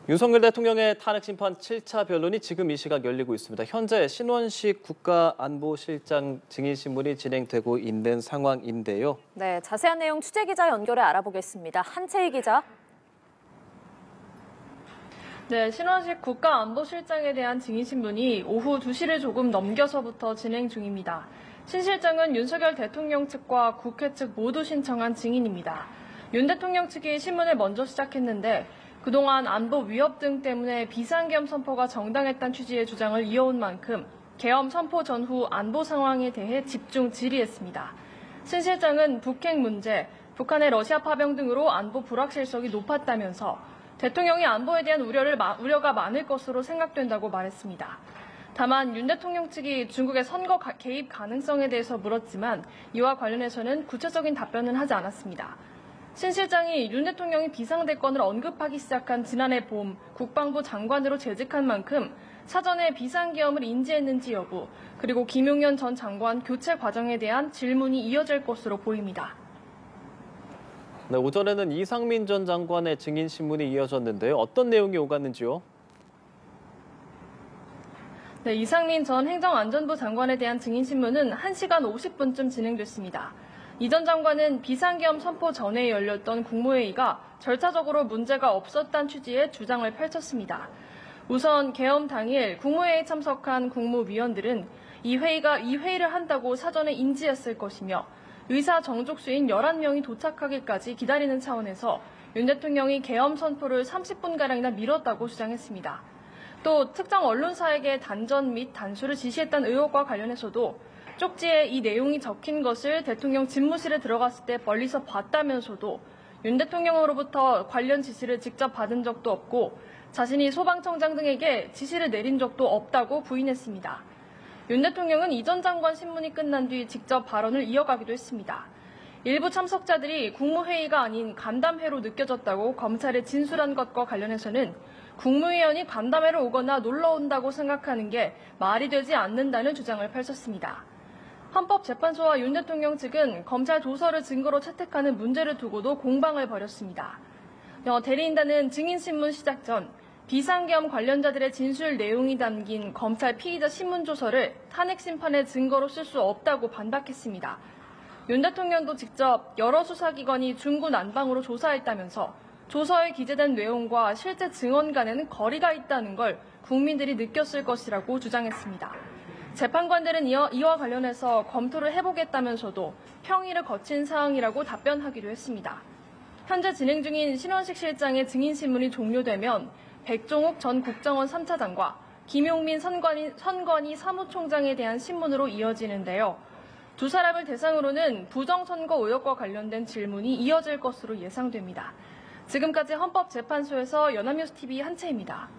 윤석열 대통령의 탄핵 심판 7차 변론이 지금 이 시각 열리고 있습니다. 현재 신원식 국가안보실장 증인 신문이 진행되고 있는 상황인데요. 네, 자세한 내용 취재기자 연결해 알아보겠습니다. 한채희 기자. 네, 신원식 국가안보실장에 대한 증인 신문이 오후 2시를 조금 넘겨서부터 진행 중입니다. 신 실장은 윤석열 대통령 측과 국회 측 모두 신청한 증인입니다. 윤 대통령 측이 신문을 먼저 시작했는데 그동안 안보 위협 등 때문에 비상계엄 선포가 정당했다는 취지의 주장을 이어온 만큼 계엄 선포 전후 안보 상황에 대해 집중 질의했습니다. 신 실장은 북핵 문제, 북한의 러시아 파병 등으로 안보 불확실성이 높았다면서 대통령이 안보에 대한 우려가 많을 것으로 생각된다고 말했습니다. 다만 윤 대통령 측이 중국의 선거 개입 가능성에 대해서 물었지만 이와 관련해서는 구체적인 답변은 하지 않았습니다. 신 실장이 윤 대통령이 비상대권을 언급하기 시작한 지난해 봄 국방부 장관으로 재직한 만큼 사전에 비상계엄을 인지했는지 여부, 그리고 김용현 전 장관 교체 과정에 대한 질문이 이어질 것으로 보입니다. 네, 오전에는 이상민 전 장관의 증인 신문이 이어졌는데요. 어떤 내용이 오갔는지요? 네, 이상민 전 행정안전부 장관에 대한 증인 신문은 1시간 50분쯤 진행됐습니다. 이 전 장관은 비상계엄 선포 전에 열렸던 국무회의가 절차적으로 문제가 없었다는 취지의 주장을 펼쳤습니다. 우선 계엄 당일 국무회의에 참석한 국무위원들은 이 회의를 한다고 사전에 인지했을 것이며 의사 정족수인 11명이 도착하기까지 기다리는 차원에서 윤 대통령이 계엄 선포를 30분가량이나 미뤘다고 주장했습니다. 또 특정 언론사에게 단전 및 단수를 지시했다는 의혹과 관련해서도 쪽지에 이 내용이 적힌 것을 대통령 집무실에 들어갔을 때 멀리서 봤다면서도 윤 대통령으로부터 관련 지시를 직접 받은 적도 없고 자신이 소방청장 등에게 지시를 내린 적도 없다고 부인했습니다. 윤 대통령은 이 전 장관 신문이 끝난 뒤 직접 발언을 이어가기도 했습니다. 일부 참석자들이 국무회의가 아닌 간담회로 느껴졌다고 검찰에 진술한 것과 관련해서는 국무위원이 간담회를 오거나 놀러 온다고 생각하는 게 말이 되지 않는다는 주장을 펼쳤습니다. 헌법재판소와 윤 대통령 측은 검찰 조서를 증거로 채택하는 문제를 두고도 공방을 벌였습니다. 대리인단은 증인신문 시작 전 비상계엄 관련자들의 진술 내용이 담긴 검찰 피의자 신문조서를 탄핵 심판의 증거로 쓸 수 없다고 반박했습니다. 윤 대통령도 직접 여러 수사기관이 중구난방으로 조사했다면서 조서에 기재된 내용과 실제 증언 간에는 거리가 있다는 걸 국민들이 느꼈을 것이라고 주장했습니다. 재판관들은 이와 관련해서 검토를 해보겠다면서도 평의를 거친 사항이라고 답변하기도 했습니다. 현재 진행 중인 신원식 실장의 증인신문이 종료되면 백종욱 전 국정원 3차장과 김용민 선관위 사무총장에 대한 신문으로 이어지는데요. 두 사람을 대상으로는 부정선거 의혹과 관련된 질문이 이어질 것으로 예상됩니다. 지금까지 헌법재판소에서 연합뉴스TV 한채입니다.